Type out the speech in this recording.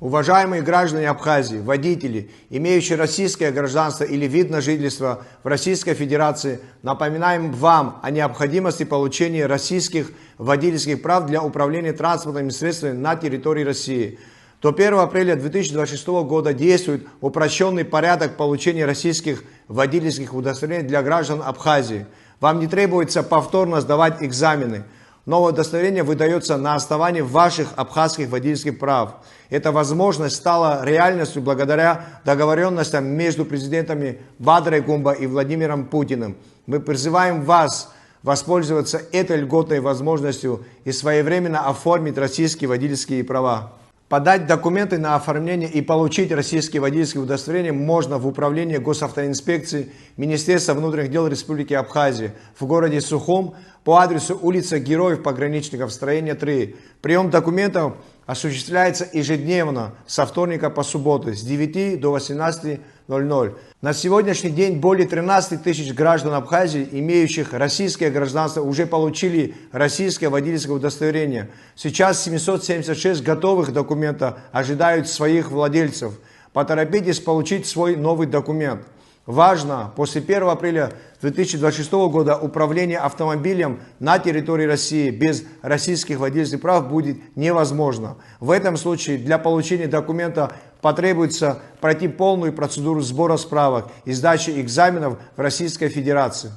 Уважаемые граждане Абхазии, водители, имеющие российское гражданство или вид на жительство в Российской Федерации, напоминаем вам о необходимости получения российских водительских прав для управления транспортными средствами на территории России. До 1 апреля 2026 года действует упрощенный порядок получения российских водительских удостоверений для граждан Абхазии. Вам не требуется повторно сдавать экзамены. Новое удостоверение выдается на основании ваших абхазских водительских прав. Эта возможность стала реальностью благодаря договоренностям между президентами Бадырой Гумба и Владимиром Путиным. Мы призываем вас воспользоваться этой льготной возможностью и своевременно оформить российские водительские права. Подать документы на оформление и получить российские водительские удостоверения можно в Управлении госавтоинспекции Министерства внутренних дел Республики Абхазия в городе Сухум по адресу улица Героев-Пограничников, строение 3. Прием документов осуществляется ежедневно со вторника по субботу с 9 до 18:00. На сегодняшний день более 13 тысяч граждан Абхазии, имеющих российское гражданство, уже получили российское водительское удостоверение. Сейчас 776 готовых документов ожидают своих владельцев. Поторопитесь получить свой новый документ. Важно, после 1 апреля 2026 года управление автомобилем на территории России без российских водительских прав будет невозможно. В этом случае для получения документа потребуется пройти полную процедуру сбора справок и сдачи экзаменов в Российской Федерации.